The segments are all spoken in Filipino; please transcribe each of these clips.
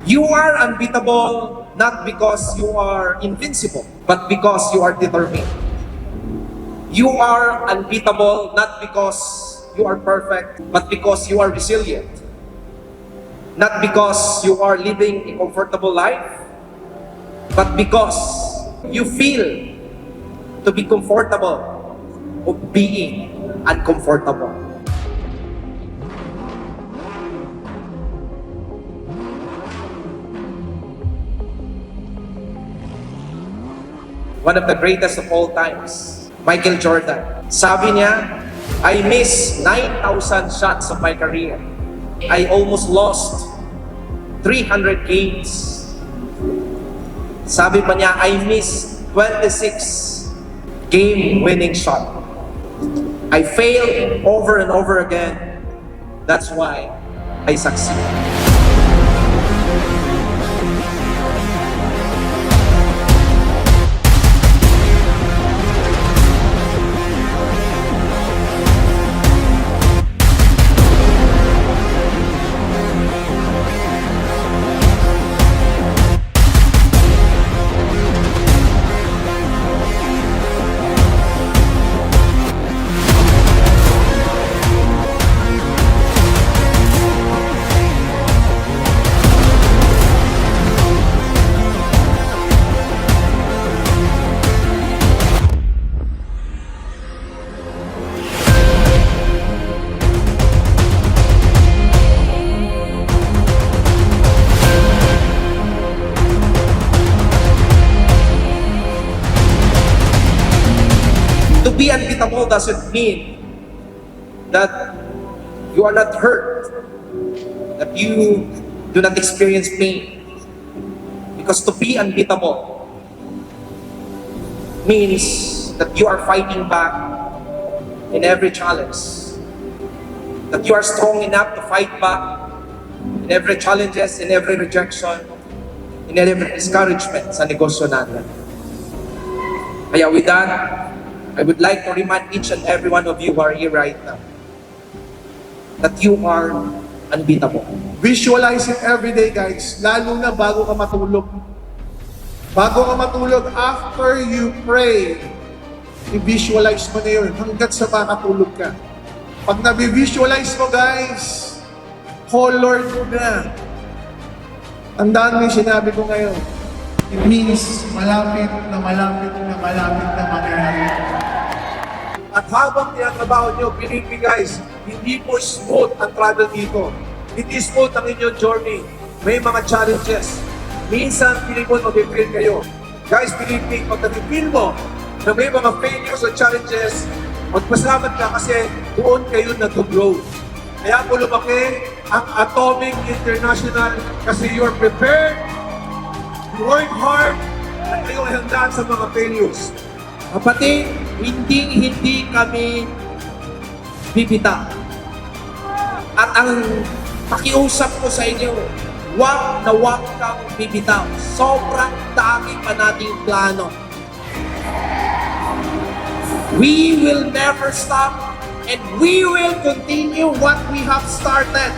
You are unbeatable not because you are invincible, but because you are determined. You are unbeatable not because you are perfect, but because you are resilient. Not because you are living a comfortable life, but because you feel to be comfortable of being uncomfortable. One of the greatest of all times, Michael Jordan. Sabi niya, I missed 9,000 shots of my career. I almost lost 300 games. Sabi pa niya, I missed 26 game-winning shot. I failed over and over again. That's why I succeed. To be unbeatable doesn't mean that you are not hurt, that you do not experience pain. Because to be unbeatable means that you are fighting back in every challenge, that you are strong enough to fight back in every challenges, in every rejection, in every discouragement sa negosyo natin. Kaya with that, I would like to remind each and every one of you who are here right now that you are unbeatable. Visualize it every day, guys. Lalo na bago ka matulog. Bago ka matulog, after you pray, i-visualize mo na yun hanggat sa makatulog ka. Pag nabi-visualize mo, guys, colored na. Tandaan mo yung sinabi ko ngayon. It means malapit na malapit na malapit na mangyayari. At habang tinatrabaho nyo, believe me guys, hindi po smooth ang travel dito. Hindi smooth ang inyong journey. May mga challenges. Minsan, feeling mo mag-feel kayo. Guys, believe me, pag nag-feel mo na may mga failures o challenges, magpasalamat ka kasi doon kayo nag-grow. Kaya po lumaki ang Atomic International kasi you're prepared, you work hard, at kayo ay handaan sa mga failures. Kapatid, hindi kami bibitaw. At ang pakiusap ko sa inyo, wag na wag kang bibitaw. Sobrang dami pa nating plano. We will never stop and we will continue what we have started.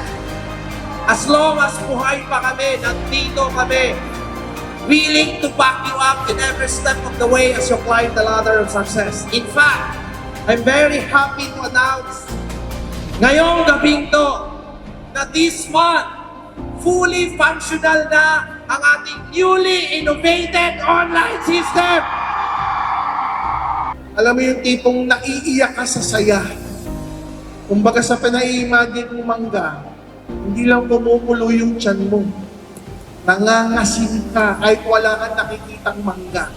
As long as buhay pa kami, nandito kami, willing to back you up in every step of the way as you climb the ladder of success. In fact, I'm very happy to announce ngayong gabing to na this month, fully functional na ang ating newly innovated online system. Alam mo yung tipong naiiyak ka sa saya. Kumbaga sa pinai-imagine mo mangga, hindi lang pumupulo yung tiyan mo. Nangangasin ka kahit wala kang nakikitang mangga.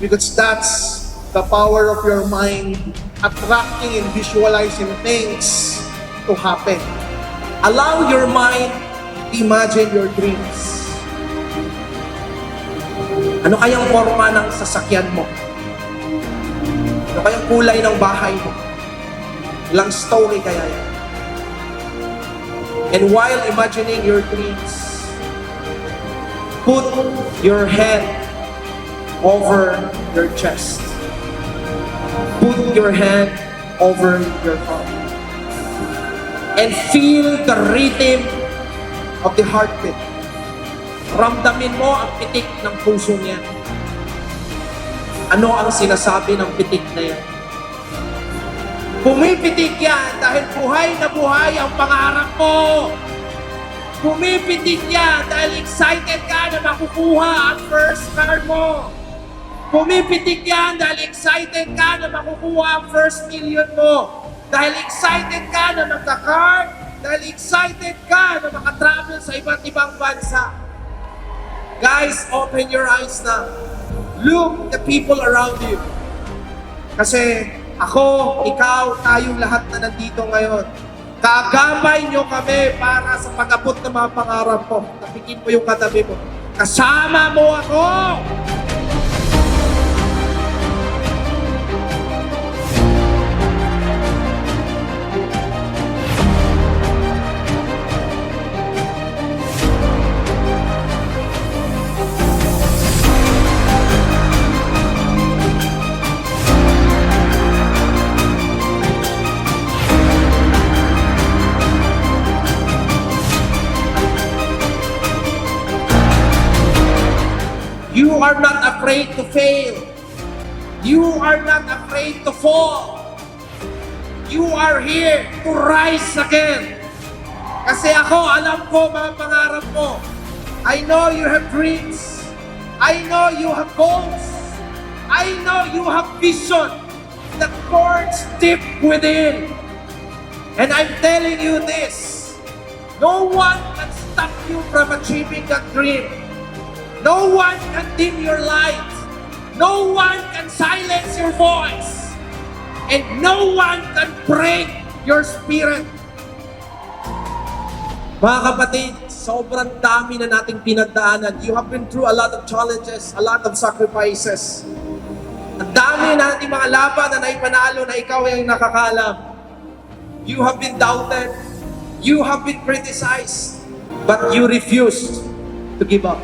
Because that's the power of your mind attracting and visualizing things to happen. Allow your mind to imagine your dreams. Ano kayang forma ng sasakyan mo? Ano kayang kulay ng bahay mo? Ilang story kaya yan? And while imagining your dreams, put your head over your chest. Put your hand over your heart. And feel the rhythm of the heartbeat. Ramdamin mo ang pitik ng puso niya. Ano ang sinasabi ng pitik na yan? Pumipitik yan dahil buhay na buhay ang pangarap mo. Pumipitik yan dahil excited ka na makukuha ang first car mo. Pumipitik yan dahil excited ka na makukuha ang first million mo. Dahil excited ka na magka-car. Dahil excited ka na makatravel sa iba't ibang bansa. Guys, open your eyes na. Look the people around you. Kasi ako, ikaw, tayong lahat na nandito ngayon. Kagabay nyo kami para sa pag-abot ng mga pangarap ko. Tapikin mo yung katabi mo. Kasama mo ako! You are not afraid to fail. You are not afraid to fall. You are here to rise again. Kasi ako, alam ko mga pangarap mo. I know you have dreams. I know you have goals. I know you have vision that burns deep within. And I'm telling you this, no one can stop you from achieving that dream. No one can dim your light. No one can silence your voice. And no one can break your spirit. Mga kapatid, sobrang dami na nating pinagdaanan. You have been through a lot of challenges, a lot of sacrifices. Ang dami na nating mga laban na naipanalo na ikaw ay nakakalam. You have been doubted. You have been criticized. But you refused to give up.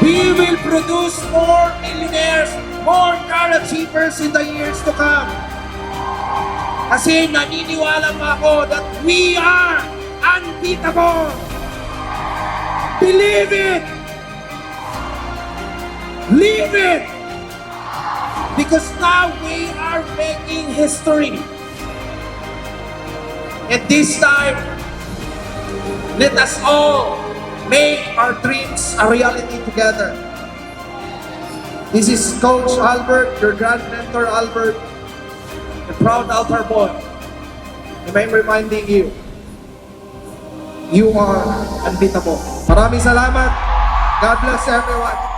We will produce more millionaires, more car achievers in the years to come. Kasi naniniwala pa ako that we are unbeatable. Believe it! Live it! Because now we are making history. And this time, let us all make our dreams a reality together. This is Coach Albert, your grand mentor Albert, the proud altar boy. And I'm reminding you, you are unbeatable. Maraming salamat. God bless everyone.